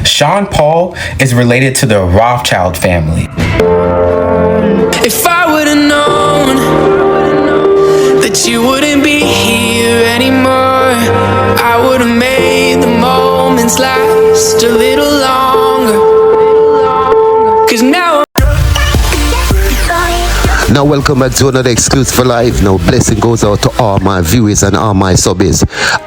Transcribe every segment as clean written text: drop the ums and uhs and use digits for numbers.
Sean Paul is related to the Rothschild family. If I would've known that you wouldn't be here anymore, I would've made the moments last a little longer. 'Cause now welcome back to another Exclusive for Life. Now blessing goes out to all my viewers and all my subbies,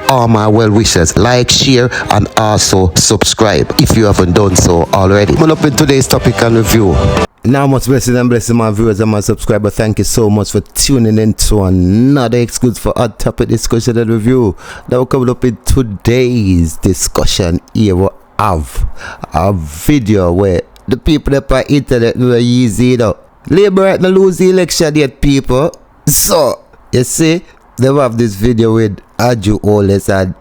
all my well wishers. Like, share and also subscribe if you haven't done so already. Coming up in today's topic and review. Now much blessing and blessing my viewers and my subscribers. Thank you so much for tuning in to another Exclusive for Hot Topic discussion and review. Now coming up in today's discussion here we have a video where the people that are internet were easy, you know. Labour right now lose the election yet, people. So you see, they have this video with Holness and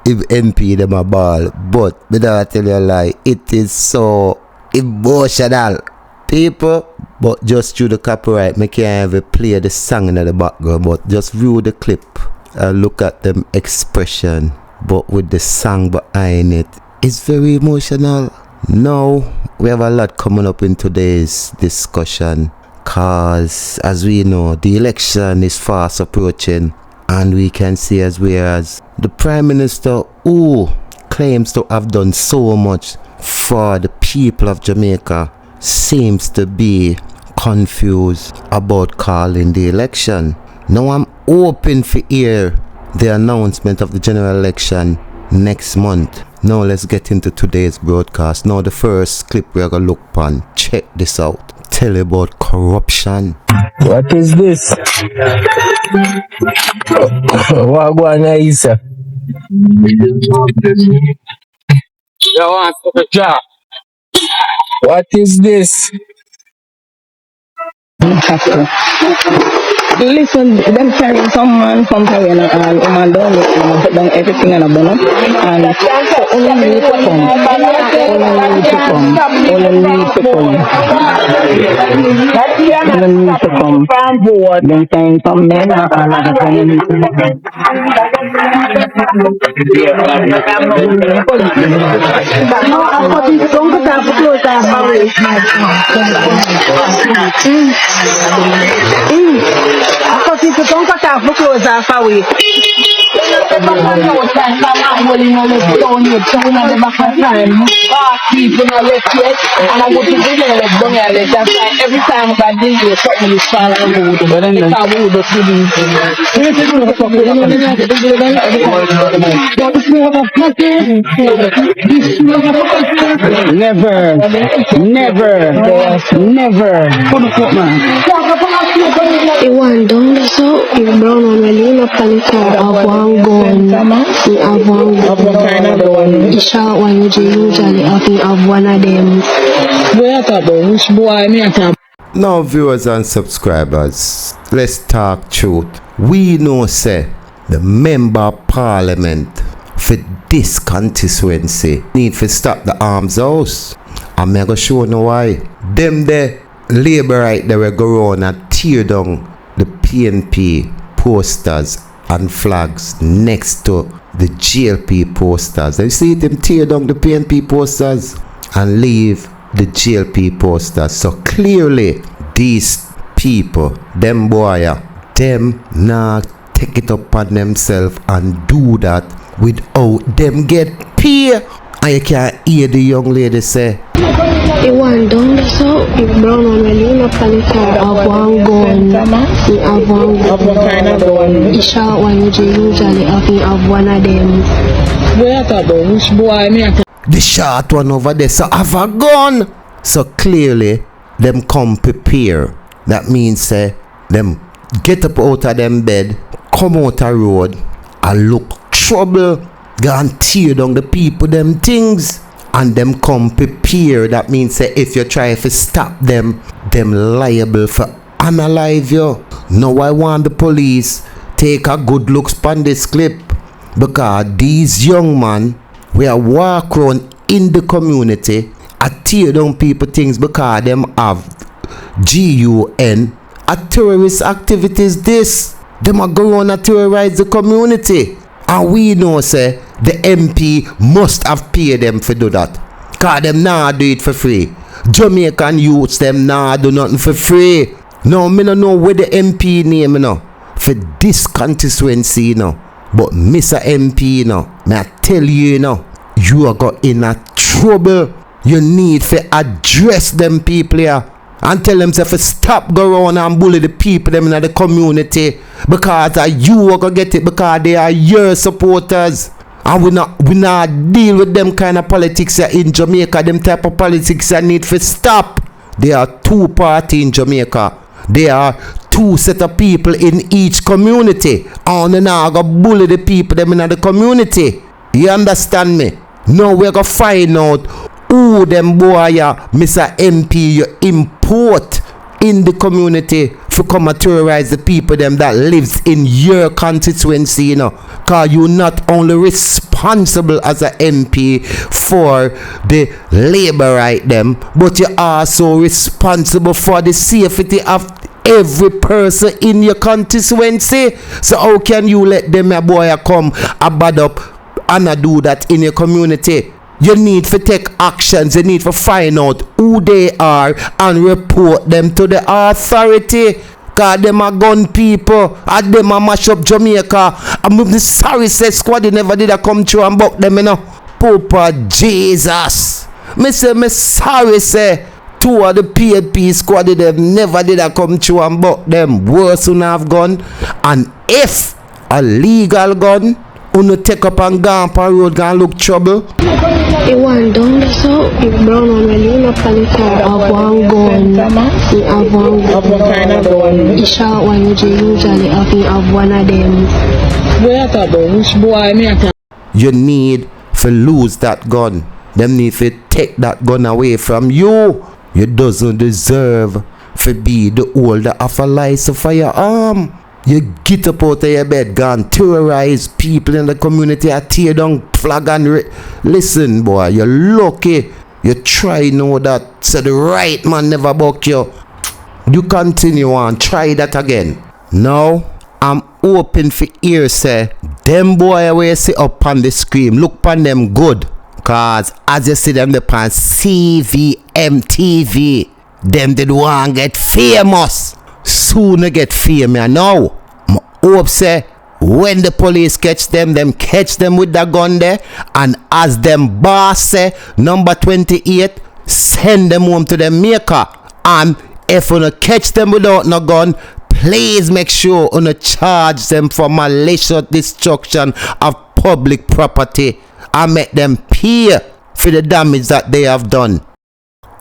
MP them a ball. But me don't tell you a lie, it is so emotional, people. But just through the copyright, me can't even play the song in the background. But just view the clip and look at them expression. But with the song behind it, it's very emotional. Now we have a lot coming up in today's discussion, cause as we know, the election is fast approaching, and we can see as the Prime Minister, who claims to have done so much for the people of Jamaica, seems to be confused about calling the election. Now I'm hoping for hear the announcement of the general election next month. Now let's get into today's broadcast. Now the first clip we are gonna look upon. Check this out. Tell about corruption. What is this? What going sir? What is this? Listen, them carrying some man from Payana and man down and put down everything in a bonnet and so only need to come. Them carrying some men and other carrying because if you don't cut off the clothes off away. People are left yet, and I go to the left down here left. That's why every time I do it, something is falling on the wood. But then it's how we would have to do it. Never. Put the foot, man. It went down the so if brown and really up on the car of one gun, we have one gun. The short one usually have one of them. Where about which boy me at? Now viewers and subscribers, let's talk truth. We know say the member of parliament for this constituency need to stop the arms house. I'm going to show you why. Them the Labour right there will go around and tear down the PNP posters and flags next to the GLP posters. You see them tear down the PNP posters and leave the GLP posters. So clearly these people, them boy, them not take it upon themselves and do that without them get paid. And you can hear the young lady say, it went down the so if brown and really up on the car of one gun, we have one gun. The short one usually have one of them. Where about which boy me at? the short one over there, so have a gun. So clearly them come prepare. That means them get up out of them bed, come out a road and look trouble, go and tear down the people them things, and them come prepare. That means if you try to stop them liable for analyze you. Now I want the police take a good look on this clip, because these young men will walk around in the community and tear down people things because them have GUN a terrorist activities. This them are going to terrorize the community, and we know say the MP must have paid them for do that. Cause them nah do it for free. Jamaican youths them nah do nothing for free. No, me no know where the MP name you know for this constituency you know. But Mr. MP you know, me I tell you you know, you are got in a trouble. You need to address them people here and tell them to stop go around and bully the people them in the community because you are gonna get it because they are your supporters. And we not deal with them kind of politics here in Jamaica. Them type of politics that need to stop. There are two parties in Jamaica. There are two set of people in each community. And they now go bully the people them in the community. You understand me? Now we're gonna find out who them boy Mr. MP you import in the community for come and terrorize the people them that lives in your constituency, you know. Cause you not only responsible as a MP for the labor right them, but you also responsible for the safety of every person in your constituency. So how can you let them a boy come and bad up and do that in your community? You need to take actions. You need to find out who they are and report them to the authority. Cause them are gun people and them are mash up Jamaica. I'm sorry say squad they never did come through and buck them you know. Papa Jesus. Me sorry say two of the PNP squad they never did come through and buck them. Worse than have gun. And if a legal gun uno take up and go on road and look trouble. It went down the so if brown man really up on the car have one gun. He have one gun. He shot one usually have one of them. Where talk about which boy me talk? You need to lose that gun. Them need to take that gun away from you. You doesn't deserve to be the holder of a license for your arm. You get up out of your bed, go and terrorize people in the community, and tear down flag and listen, boy, you're lucky. You try know that, so the right man never buck you. You continue on, try that again. Now, I'm open for ear, say, them boy where you sit up on the screen, look upon them good. Cause as you see them upon CVM TV, them did want get famous. Soon they get famous now. I hope say when the police catch them catch them with the gun there, and as them boss say number 28, send them home to the maker. And if you catch them without no gun, please make sure you charge them for malicious destruction of public property and make them pay for the damage that they have done.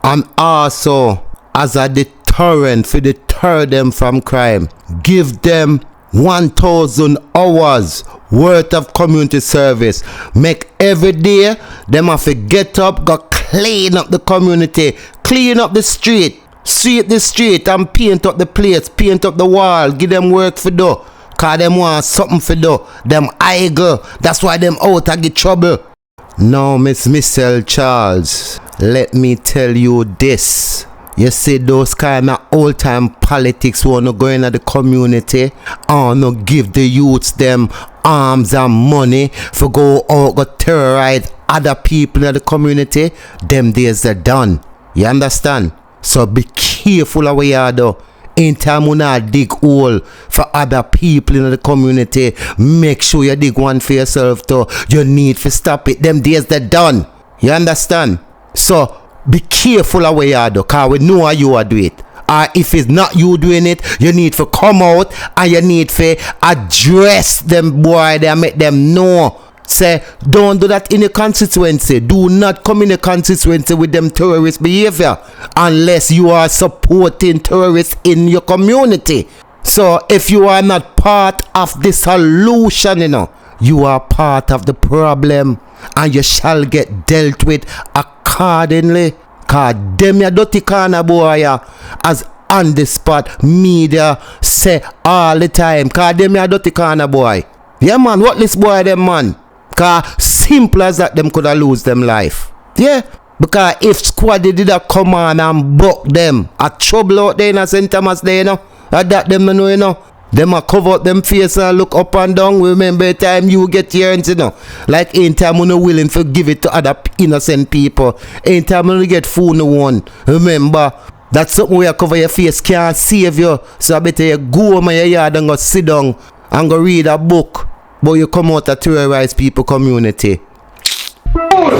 And also as a deterrent for deter them from crime, give them 1,000 hours worth of community service. Make every day them have to get up, go clean up the community, clean up the street, sweep the street and paint up the place, paint up the wall, give them work for do. Cause them want something for do. Them idle. That's why them out and get trouble. Now Miss Michelle Charles, let me tell you this. You see those kind of old time politics wanna go into the community and no give the youths them arms and money for go out go terrorize other people in the community. Them days are done. You understand? So be careful of what you do. In time you not dig hole for other people in the community, make sure you dig one for yourself too. You need to stop it. Them days are done. You understand? So be careful of what you do, cause we know how you are doing it. Or if it's not you doing it, you need to come out and you need to address them boy and make them know. Say, don't do that in your constituency. Do not come in your constituency with them terrorist behavior unless you are supporting terrorists in your community. So if you are not part of the solution, you know, you are part of the problem and you shall get dealt with accordingly. Cause them ya dirty corner boy as on the spot media say all the time. Cause them ya dirty corner boy. Yeah man, what this boy them man? Cause simple as that them coulda lose them life. Yeah. Because if squad did that come on and buck them, a trouble out there in St. Thomas there, you know. That them no know, you know. Them a cover up them face and look up and down. Remember the time you get here and you know. Like ain't time when you willing to give it to other innocent people. Ain't time when you get food no one. Remember, that's something where you cover your face can't save you. So I better you go home in your yard and go sit down and go read a book. But you come out to terrorize people community. What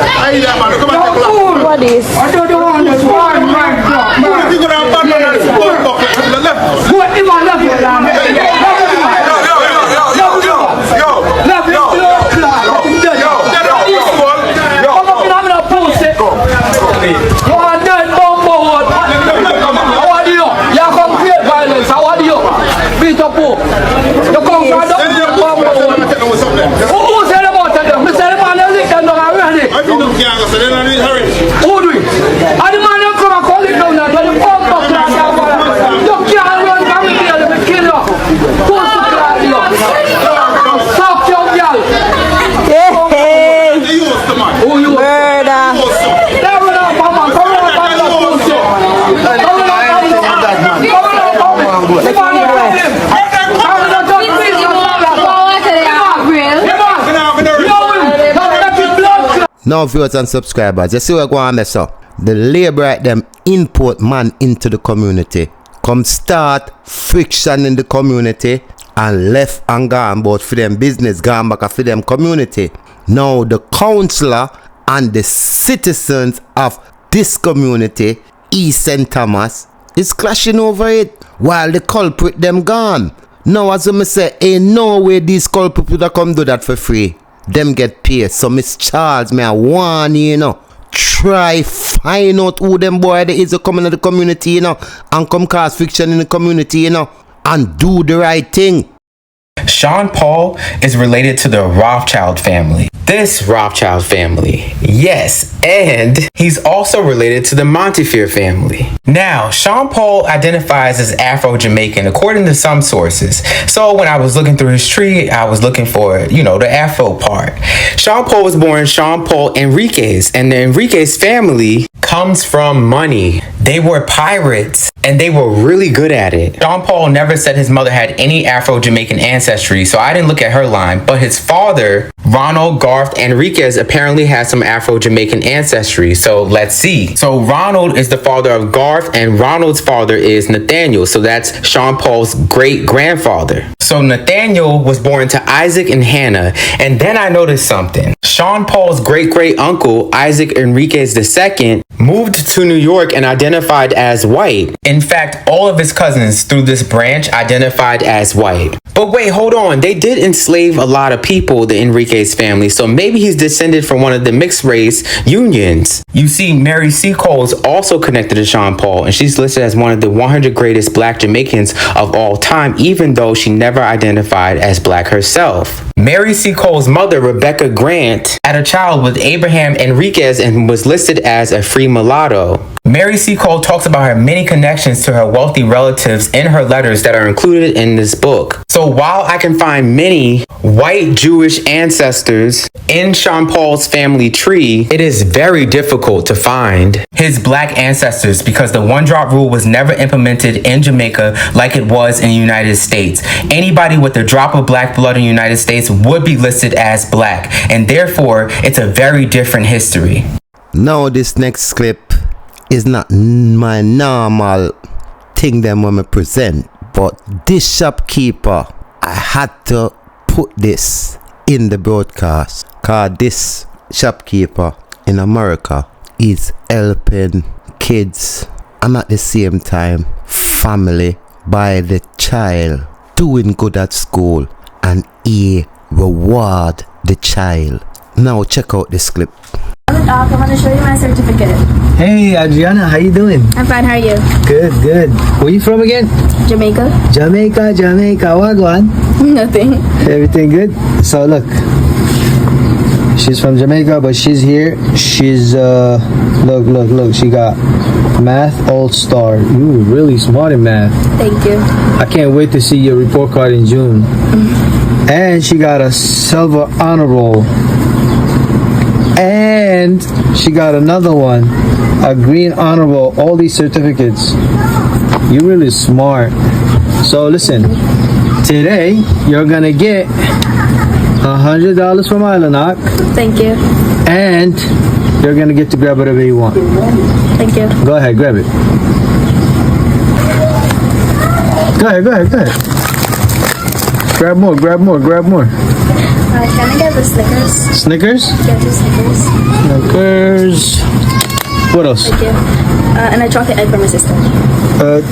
is? I don't want this one man. You gonna abandon that sport bucket to the left. What if I left it down there? Now viewers and subscribers, you see what going on mess up. The labor them import man into the community. Come start friction in the community and left and gone but for them business gone back for them community. Now the councillor and the citizens of this community, East St. Thomas, is clashing over it while the culprit them gone. Now as I say, ain't no way these culprits would come do that for free. Them get paid. So Miss Charles, me I warn you, you know, try find out who them boy there is coming in the community, you know, and come cause friction in the community, you know, and do the right thing. Sean Paul is related to the Rothschild family. This Rothschild family, yes, and he's also related to the Montefiore family. Now, Sean Paul identifies as Afro-Jamaican according to some sources. So when I was looking through his tree, I was looking for, you know, the Afro part. Sean Paul was born Sean Paul Enriquez, and the Enriquez family comes from money. They were pirates, and they were really good at it. Sean Paul never said his mother had any Afro-Jamaican ancestry, so I didn't look at her line, but his father, Ronald Garth Enriquez, apparently has some Afro-Jamaican ancestry, so let's see. So Ronald is the father of Garth, and Ronald's father is Nathaniel, so that's Sean Paul's great-grandfather. So Nathaniel was born to Isaac and Hannah, and then I noticed something. Sean Paul's great-great-uncle, Isaac Enriquez II, moved to New York and identified as white. In fact, all of his cousins through this branch identified as white. But wait, hold on. They did enslave a lot of people, the Enriquez family, so maybe he's descended from one of the mixed race unions. You see, Mary Seacole is also connected to Sean Paul, and she's listed as one of the 100 greatest black Jamaicans of all time, even though she never identified as black herself. Mary Seacole's mother, Rebecca Grant, had a child with Abraham Enriquez and was listed as a free mulatto. Mary Seacole talks about her many connections to her wealthy relatives in her letters that are included in this book. So while I can find many white Jewish ancestors in Sean Paul's family tree, it is very difficult to find his black ancestors because the one-drop rule was never implemented in Jamaica like it was in the United States. Anybody with a drop of black blood in the United States would be listed as black, and therefore it's a very different history. Now this next clip is not my normal thing them when I present, but this shopkeeper, I had to put this in the broadcast because this shopkeeper in America is helping kids and at the same time family by the child doing good at school, and he reward the child. Now check out this clip. I'm going to show you my certificate. Hey Adriana, how you doing? I'm fine, how are you? Good, good. Where you from again? Jamaica. Jamaica. What going? Nothing. Everything good? So look, she's from Jamaica, but she's here. She's look. She got math all-star. You really smart in math. Thank you. I can't wait to see your report card in June. And she got a silver honor roll. And she got another one, a green honor roll. All these certificates. You really smart. So listen, Today, you're gonna get $100 from Island. Thank you. And you're gonna get to grab whatever you want. Thank you. Go ahead, grab it. Go ahead. Grab more. Can I get the Snickers? Snickers? Get the Snickers. Snickers. What else? Thank you. And a chocolate egg for my sister.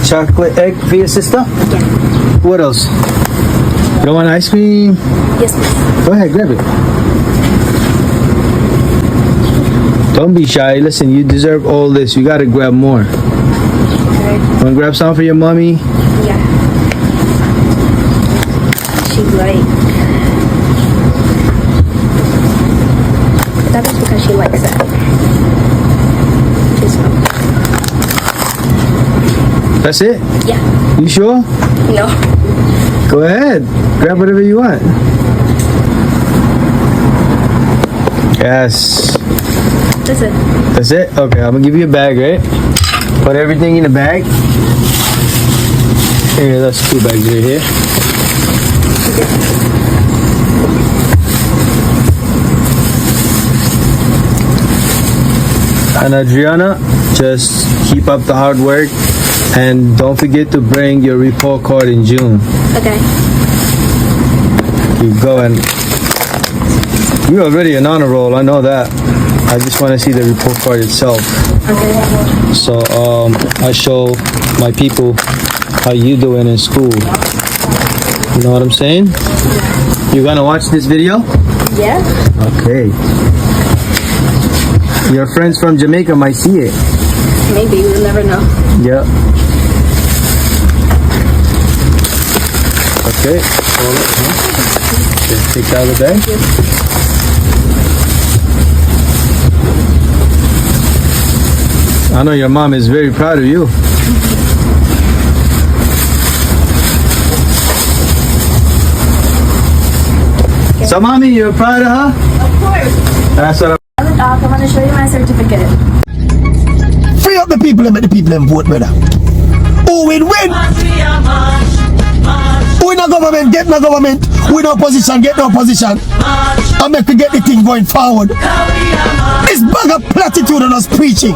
Chocolate egg for your sister? Yeah. What else? You don't want ice cream? Yes, please. Go ahead, grab it. Don't be shy. Listen, you deserve all this. You gotta grab more. Okay. Wanna grab some for your mommy? Yeah. She like. That is because she likes it. She's fine. That's it? Yeah. You sure? No. Go ahead. Grab whatever you want. Yes. That's it. That's it? Okay, I'm gonna give you a bag, right? Put everything in the bag. Here, that's 2 bags right here. And Adriana, just keep up the hard work and don't forget to bring your report card in June. Okay. Keep going. You're already an honor roll, I know that. I just want to see the report card itself. Okay. So I show my people how you doing in school. You know what I'm saying? You gonna watch this video? Yeah. Okay. Your friends from Jamaica might see it. Maybe. We'll never know. Yep. Okay. Hold it. Just take that out of the bag. I know your mom is very proud of you. So, mommy, you're proud of her? Of course. That's what I want to show you my certificate. Free up the people and make the people and vote, brother. Who will win? Who in a government, get in a government. Who in opposition, get in opposition. And make we get the thing going forward. This bag of platitude and us preaching.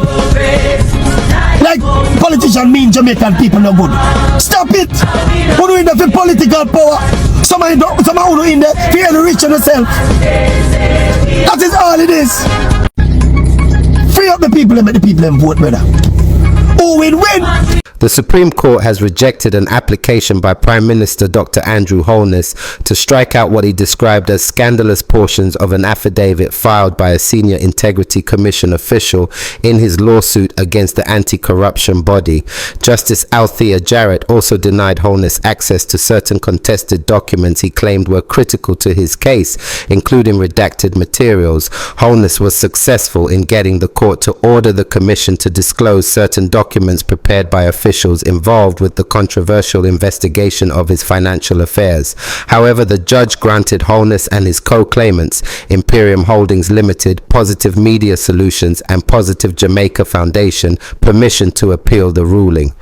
Like politicians mean Jamaican people no good. Stop it. Who do in there for political power? Some in there for the rich and yourself. That is all it is. Free up the people and make the people and vote, brother. Who will win? The Supreme Court has rejected an application by Prime Minister Dr. Andrew Holness to strike out what he described as scandalous portions of an affidavit filed by a Senior Integrity Commission official in his lawsuit against the anti-corruption body. Justice Althea Jarrett also denied Holness access to certain contested documents he claimed were critical to his case, including redacted materials. Holness was successful in getting the court to order the commission to disclose certain documents prepared by officials involved with the controversial investigation of his financial affairs. However, the judge granted Holness and his co-claimants, Imperium Holdings Limited, Positive Media Solutions, and Positive Jamaica Foundation, permission to appeal the ruling.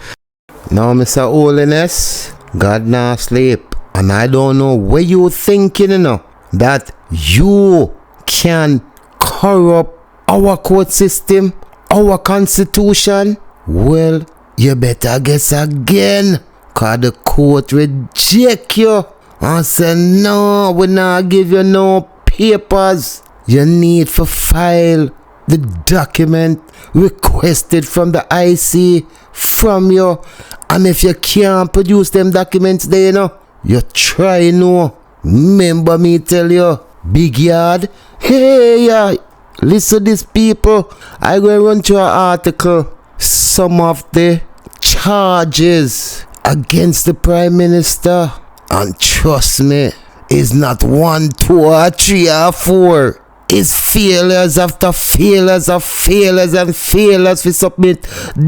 Now, Mr. Holness, God not sleep. And I don't know where you thinking, you know, that you can corrupt our court system, our constitution. Well, you better guess again, cause the court reject you and say no, we not give you no papers. You need to file the document requested from the IC from you, and if you can't produce them documents there, you know, you try no. Remember me tell you, big yard. Hey, yeah, listen to these people. I go run through an article. Some of the charges against the Prime Minister, and trust me, is not 1, 2, or 3 or 4. It's failures after failures of failures and failures to submit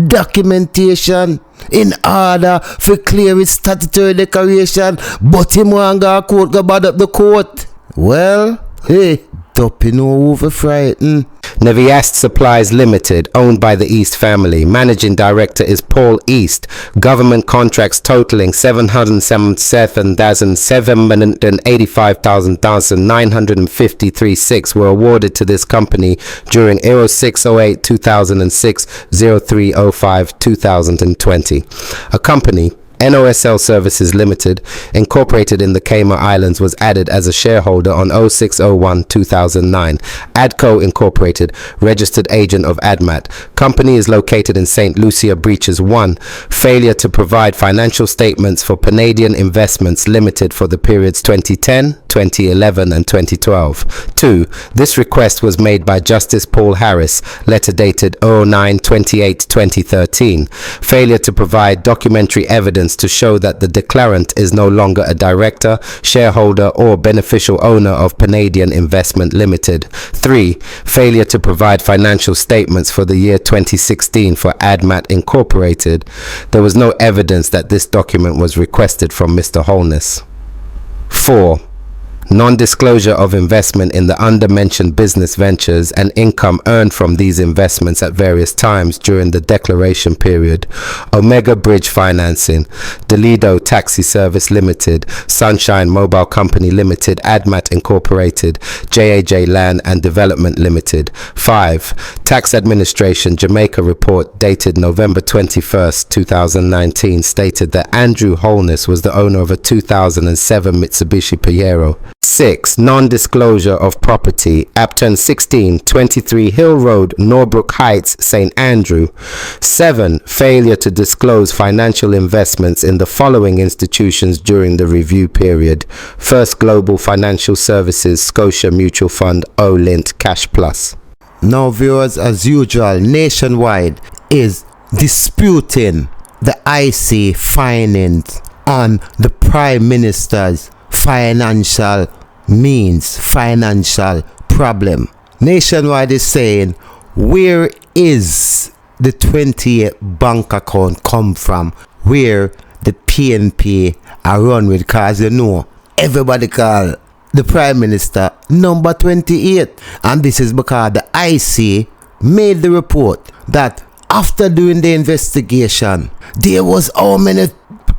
documentation in order for clear his statutory declaration, but him want go court go bad up the court. Well, hey, don't be no over frightened. Neviast Supplies Limited, owned by the East family. Managing director is Paul East. Government contracts totaling 777,785,953 were awarded to this company during 0608 2006 0305 2020. A company, NOSL Services Limited, incorporated in the Cayman Islands, was added as a shareholder on 0601-2009. ADCO Incorporated, registered agent of ADMAT. Company is located in St. Lucia Breaches. 1. Failure to provide financial statements for Canadian Investments Limited for the periods 2010, 2011 and 2012. 2. This request was made by Justice Paul Harris, letter dated 09/28/2013. Failure to provide documentary evidence to show that the declarant is no longer a director, shareholder or beneficial owner of Canadian Investment Limited. 3. Failure to provide financial statements for the year 2016 for ADMAT Incorporated. There was no evidence that this document was requested from Mr. Holness. 4. Non-disclosure of investment in the undermentioned business ventures and income earned from these investments at various times during the declaration period. Omega Bridge Financing, Delido Taxi Service Limited, Sunshine Mobile Company Limited, ADMAT Incorporated, JAJ Land and Development Limited. 5. Tax Administration Jamaica report dated November 21st, 2019 stated that Andrew Holness was the owner of a 2007 Mitsubishi Pajero. 6. Non-disclosure of property. Apton 16, 23 Hill Road, Norbrook Heights, St. Andrew. 7. Failure to disclose financial investments in the following institutions during the review period. First Global Financial Services, Scotia Mutual Fund, Olint, Cash Plus. Now, viewers, as usual, Nationwide is disputing the IC findings on the Prime Minister's financial problem. Nationwide is saying, where is the 28 bank account come from where the PNP are run with? Because you know, everybody call the Prime Minister number 28. And this is because the IC made the report that after doing the investigation, there was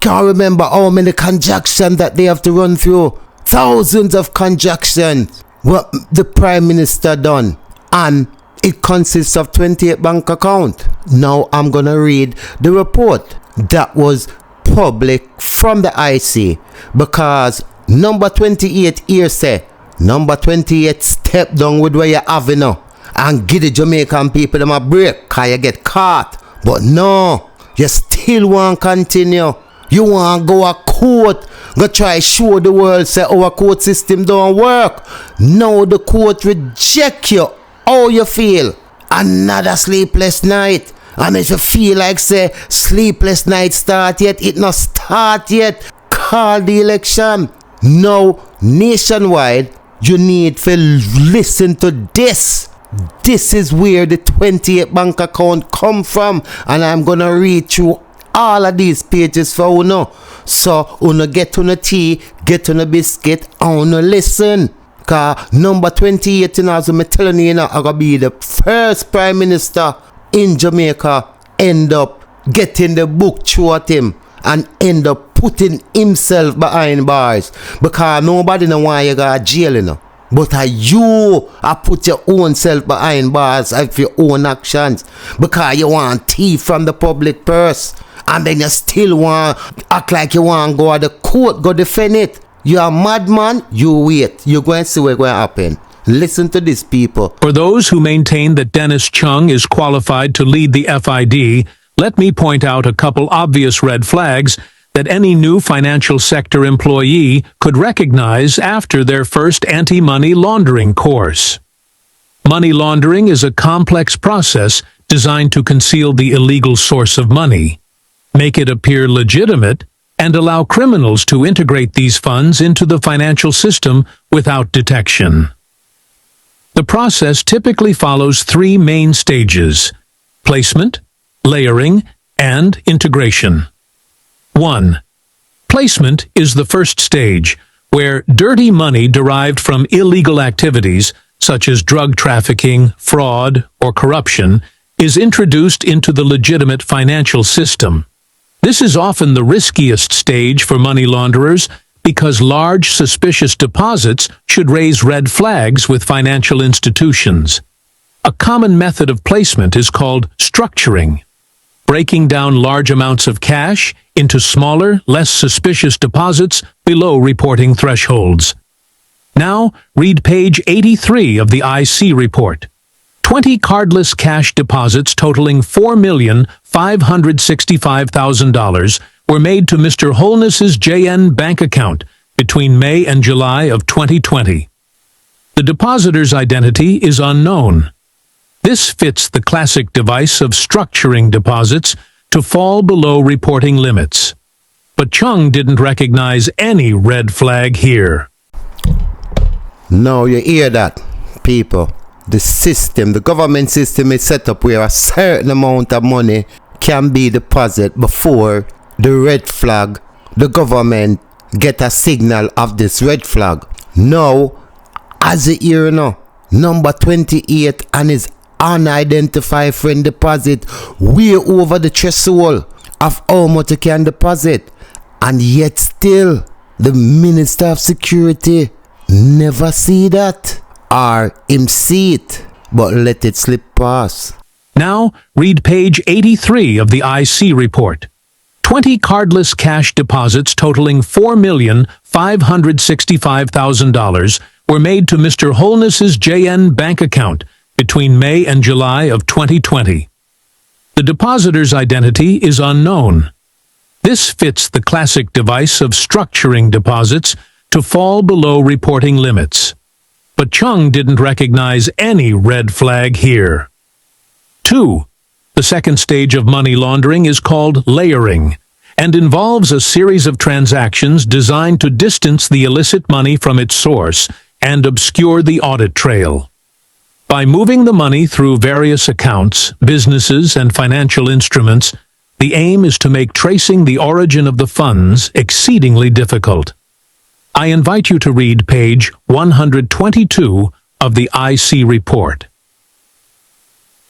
can't remember how many conjunctions that they have to run through. Thousands of conjunctions what the Prime Minister done, and it consists of 28 bank accounts. Now I'm gonna read the report that was public from the IC, because number 28 here say number 28 step down with where you have now and give the Jamaican people them a break cause you get caught. But no, you still want to continue. You want to go a court, go try show the world say our court system don't work. Now the court reject you. How you feel? Another sleepless night. And if you feel like say sleepless night start yet, it not start yet. Call the election. Now, Nationwide, you need to listen to this. This is where the 28 bank account come from, and I'm gonna read through all of these pages for you now. So you get on a tea, get on a biscuit, and listen. Cause number 28, you know, as I'm telling you, I'm gonna be the first Prime Minister in Jamaica end up getting the book through at him and end up putting himself behind bars, because nobody know why you go to jail, you know. But you put your own self behind bars of your own actions, because you want thief from the public purse, and then you still want act like you want to go to the court, go defend it. You're a madman. You wait. You're going to see what's going to happen. Listen to these people. For those who maintain that Dennis Chung is qualified to lead the FID, let me point out a couple obvious red flags that any new financial sector employee could recognize after their first anti-money laundering course. Money laundering is a complex process designed to conceal the illegal source of money, make it appear legitimate, and allow criminals to integrate these funds into the financial system without detection. The process typically follows three main stages: placement, layering, and integration. 1. Placement is the first stage, where dirty money derived from illegal activities, such as drug trafficking, fraud, or corruption, is introduced into the legitimate financial system. This is often the riskiest stage for money launderers because large, suspicious deposits should raise red flags with financial institutions. A common method of placement is called structuring, breaking down large amounts of cash into smaller, less suspicious deposits below reporting thresholds. Now, read page 83 of the IC report. 20 cardless cash deposits totaling $4,565,000 were made to Mr. Holness's JN bank account between May and July of 2020. The depositor's identity is unknown. This fits the classic device of structuring deposits to fall below reporting limits. But Chung didn't recognize any red flag here. Now you hear that, people. The system, the government system is set up where a certain amount of money can be deposited before the red flag, the government get a signal of this red flag. Now, as you hear now, number 28 and his unidentified friend deposit way over the threshold of how much you can deposit. And yet still, the Minister of Security never see that. Or him see it, but let it slip past. Now, read page 83 of the IC report. 20 cardless cash deposits totaling $4,565,000 were made to Mr. Holness's JN bank account between May and July of 2020. The depositor's identity is unknown. This fits the classic device of structuring deposits to fall below reporting limits. But Chung didn't recognize any red flag here. 2. The second stage of money laundering is called layering and involves a series of transactions designed to distance the illicit money from its source and obscure the audit trail. By moving the money through various accounts, businesses, and financial instruments, the aim is to make tracing the origin of the funds exceedingly difficult. I invite you to read page 122 of the IC report.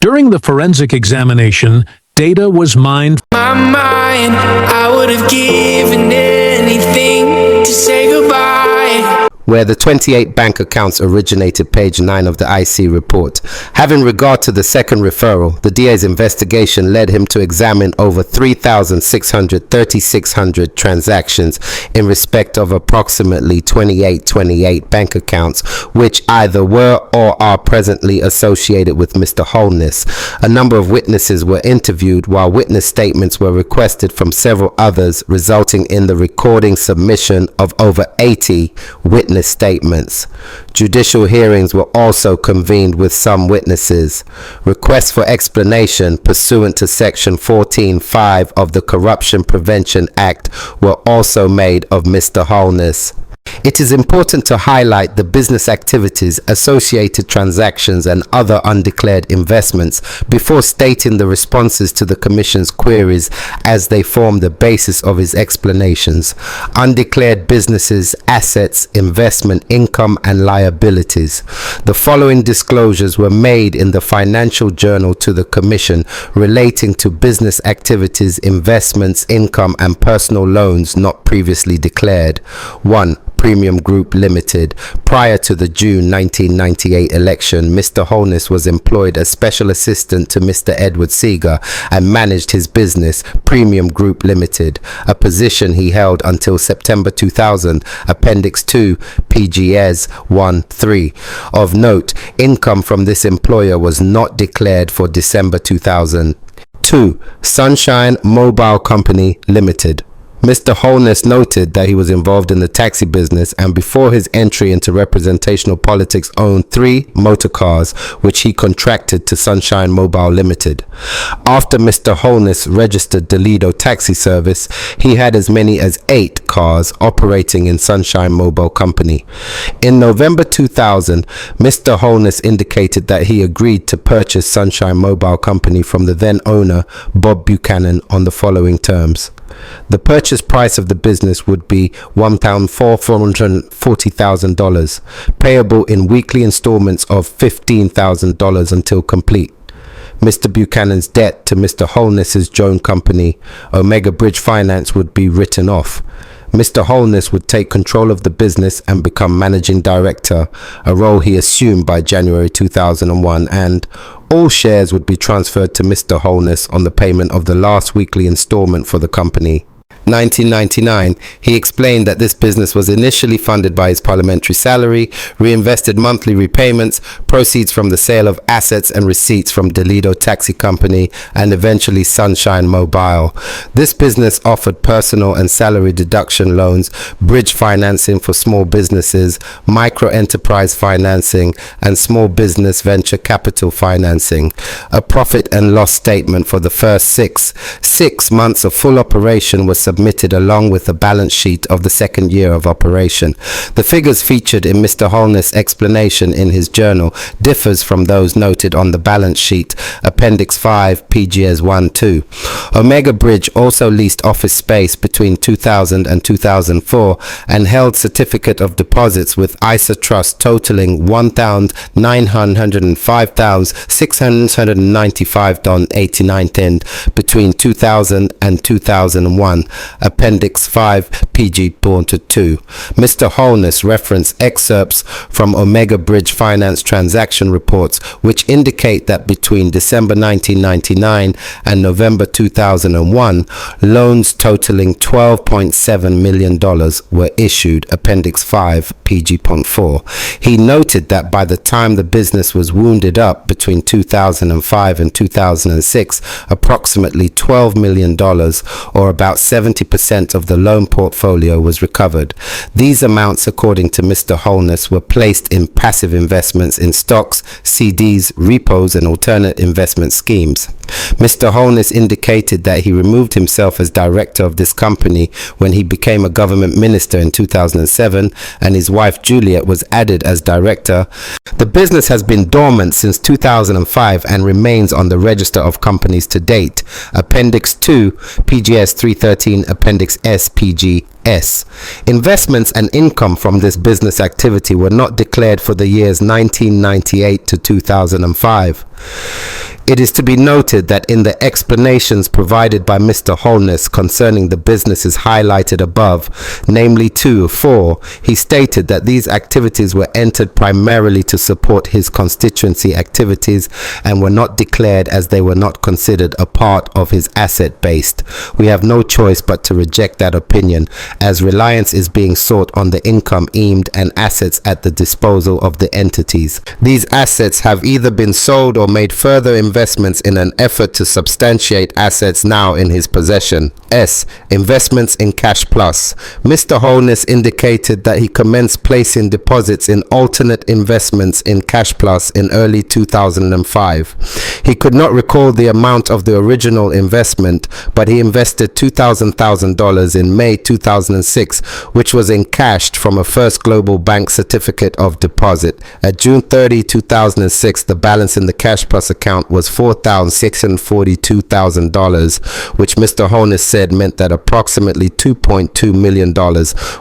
During the forensic examination, data was mined. My mind, I would have given anything to say goodbye. Where the 28 bank accounts originated, page 9 of the IC report. Having regard to the second referral, the DA's investigation led him to examine over 3,600 transactions in respect of approximately 28 bank accounts, which either were or are presently associated with Mr. Holness. A number of witnesses were interviewed, while witness statements were requested from several others, resulting in the recording submission of over 80 witness statements. Judicial hearings were also convened with some witnesses. Requests for explanation pursuant to Section 14(5) of the Corruption Prevention Act were also made of Mr. Holness. It is important to highlight the business activities, associated transactions, and other undeclared investments before stating the responses to the Commission's queries as they form the basis of his explanations. Undeclared businesses, assets, investment income, and liabilities. The following disclosures were made in the Financial Journal to the Commission relating to business activities, investments, income, and personal loans not previously declared. 1. Premium Group Limited. Prior to the June 1998 election, Mr. Holness was employed as special assistant to Mr. Edward Seeger and managed his business, Premium Group Limited, a position he held until September 2000, Appendix 2, PGS 1-3. Of note, income from this employer was not declared for December 2000. 2. Sunshine Mobile Company Limited. Mr. Holness noted that he was involved in the taxi business and before his entry into representational politics owned 3 motor cars which he contracted to Sunshine Mobile Limited. After Mr. Holness registered the Lido taxi service, he had as many as 8 cars operating in Sunshine Mobile Company. In November 2000, Mr. Holness indicated that he agreed to purchase Sunshine Mobile Company from the then owner, Bob Buchanan, on the following terms. The purchase price of the business would be $440,000, payable in weekly installments of $15,000 until complete. Mr. Buchanan's debt to Mr. Holness's joint company, Omega Bridge Finance, would be written off. Mr. Holness would take control of the business and become managing director, a role he assumed by January 2001, and all shares would be transferred to Mr. Holness on the payment of the last weekly installment for the company. 1999, he explained that this business was initially funded by his parliamentary salary, reinvested monthly repayments, proceeds from the sale of assets and receipts from Delido Taxi Company and eventually Sunshine Mobile. This business offered personal and salary deduction loans, bridge financing for small businesses, micro-enterprise financing, and small business venture capital financing. A profit and loss statement for the first six months of full operation was submitted along with the balance sheet of the second year of operation. The figures featured in Mr. Holness' explanation in his journal differs from those noted on the balance sheet, Appendix 5, PGS 1-2. Omega Bridge also leased office space between 2000 and 2004 and held certificate of deposits with ISA Trust totaling $1,905,695.89 between 2000 and 2001. Appendix 5, PG 2. Mr. Holness referenced excerpts from Omega Bridge Finance transaction reports which indicate that between December 1999 and November 2001, loans totaling $12.7 million were issued. Appendix 5, PG 4. He noted that by the time the business was wounded up between 2005 and 2006, approximately $12 million, or about 70% of the loan portfolio, was recovered. These amounts, according to Mr. Holness, were placed in passive investments in stocks, CDs, repos, and alternate investment schemes. Mr. Holness indicated that he removed himself as director of this company when he became a government minister in 2007, and his wife Juliet was added as director. The business has been dormant since 2005 and remains on the register of companies to date. Appendix 2, PGS 313, Appendix S, PG S. Investments and income from this business activity were not declared for the years 1998 to 2005. It is to be noted that in the explanations provided by Mr. Holness concerning the businesses highlighted above, namely 2 of 4, he stated that these activities were entered primarily to support his constituency activities and were not declared as they were not considered a part of his asset base. We have no choice but to reject that opinion, as reliance is being sought on the income earned and assets at the disposal of the entities. These assets have either been sold or made further investments in an effort to substantiate assets now in his possession. S. Investments in Cash Plus. Mr. Holness indicated that he commenced placing deposits in alternate investments in Cash Plus in early 2005. He could not recall the amount of the original investment, but he invested $2,000 in May 2006, which was encashed from a First Global Bank certificate of deposit. At June 30, 2006, the balance in the Cash Plus account was $4,642,000, which Mr. Holness said meant that approximately $2.2 million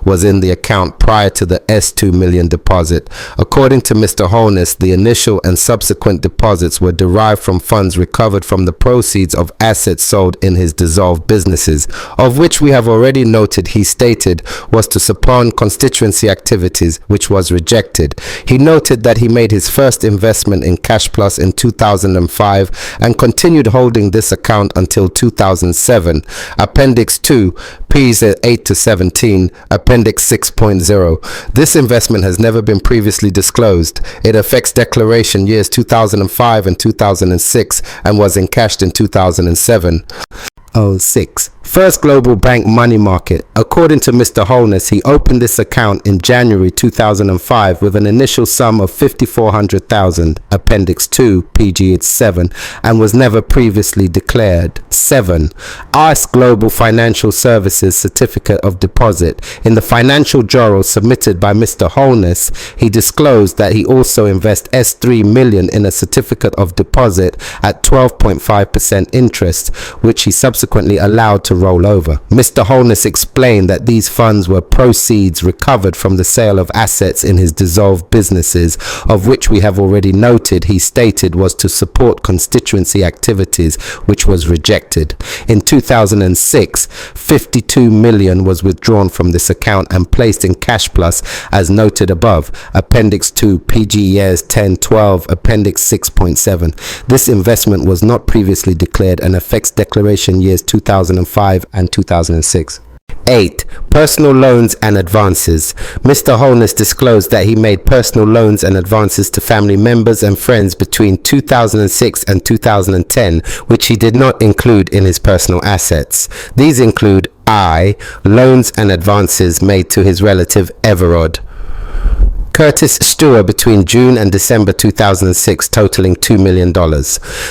was in the account prior to the S2 million deposit. According to Mr. Holness, the initial and subsequent deposits were derived from funds recovered from the proceeds of assets sold in his dissolved businesses, of which we have already noted he stated was to support constituency activities, which was rejected. He noted that he made his first investment in Cash Plus in 2005 and continued holding this account until 2007. Appendix 2, Ps 8 to 17, Appendix 6.0. This investment has never been previously disclosed. It affects declaration years 2005 and 2006 and was encashed in 2007. 06. First Global Bank Money Market. According to Mr. Holness, he opened this account in January 2005 with an initial sum of $5,400,000, Appendix 2, PG 7, and was never previously declared. 7. Ask Global Financial Services Certificate of Deposit. In the financial journal submitted by Mr. Holness, he disclosed that he also invests S3 million in a certificate of deposit at 12.5% interest, which he subsequently allowed to roll over. Mr. Holness explained that these funds were proceeds recovered from the sale of assets in his dissolved businesses, of which we have already noted he stated was to support constituency activities, which was rejected. In 2006, 52 million was withdrawn from this account and placed in Cash Plus as noted above, Appendix 2, PG Years 10-12, Appendix 6.7. This investment was not previously declared and affects declaration years 2005 and 2006. 8. Personal loans and advances. Mr. Holness disclosed that he made personal loans and advances to family members and friends between 2006 and 2010, which he did not include in his personal assets. These include I. Loans and advances made to his relative Everard Curtis Stewart between June and December 2006, totaling $2 million.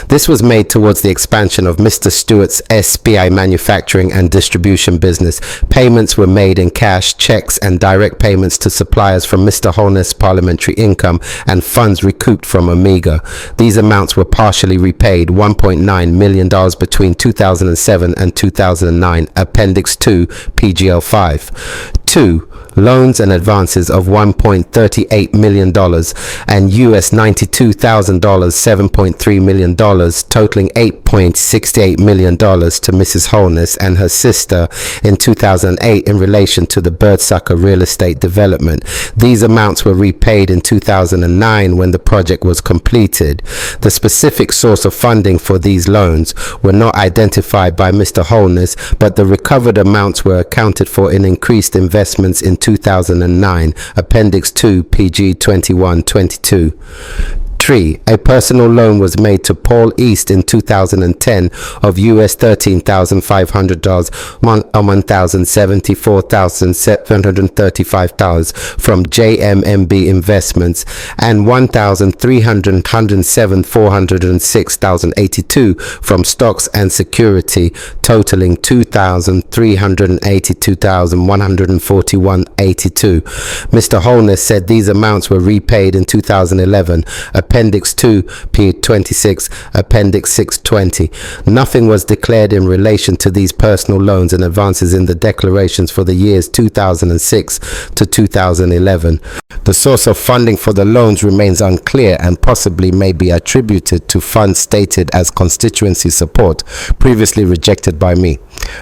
This was made towards the expansion of Mr. Stewart's SBI manufacturing and distribution business. Payments were made in cash, checks, and direct payments to suppliers from Mr. Holness' parliamentary income and funds recouped from Omega. These amounts were partially repaid, $1.9 million between 2007 and 2009, Appendix 2, PGL 5. 2. Loans and advances of $1.38 million and US $92,000, $7.3 million, totaling $8.68 million to Mrs. Holness and her sister in 2008 in relation to the Birdsucker real estate development. These amounts were repaid in 2009 when the project was completed. The specific source of funding for these loans were not identified by Mr. Holness, but the recovered amounts were accounted for in increased investments in 2009, Appendix 2, PG 2122. 3. A personal loan was made to Paul East in 2010 of US $13,500, $1,074,735 from JMMB Investments, and $1,307,406,082 from Stocks and Security, totaling $2,382,141.82. Mr. Holness said these amounts were repaid in 2011, Appendix 2, P26, Appendix 620. Nothing was declared in relation to these personal loans and advances in the declarations for the years 2006 to 2011. The source of funding for the loans remains unclear and possibly may be attributed to funds stated as constituency support, previously rejected by me.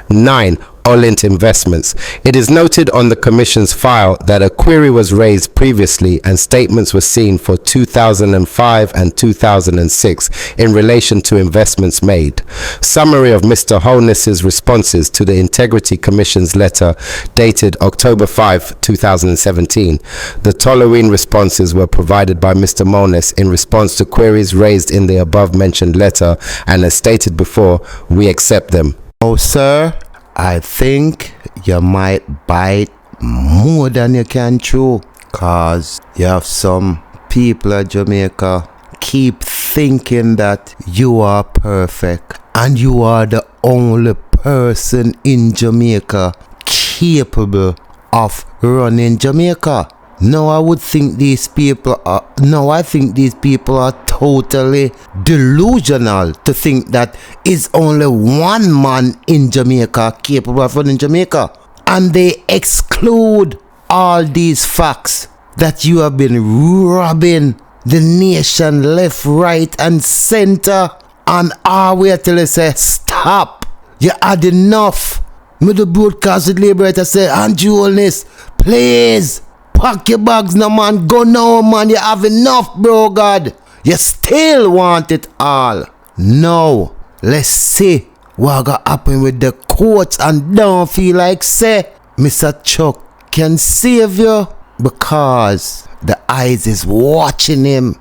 9. Olint Investments. It is noted on the Commission's file that a query was raised previously and statements were seen for 2005 and 2006 in relation to investments made. Summary of Mr. Holness's responses to the Integrity Commission's letter dated October 5, 2017. The following responses were provided by Mr. Holness in response to queries raised in the above mentioned letter, and as stated before, we accept them. Oh, sir, I think you might bite more than you can chew, cause you have some people at Jamaica keep thinking that you are perfect and you are the only person in Jamaica capable of running Jamaica. No, I would think these people are, I think these people are totally delusional to think that is only one man in Jamaica capable of running Jamaica. And they exclude all these facts that you have been robbing the nation left, right and center, and all wait till they say stop, you had enough. Me the broadcast with Liberator say, Andrew Holness, please pack your bags now, man. Go now, man. You have enough, bro, God. You still want it all. Now, let's see what gonna happen with the courts, and don't feel like say Mr. Chuck can save you, because the eyes is watching him.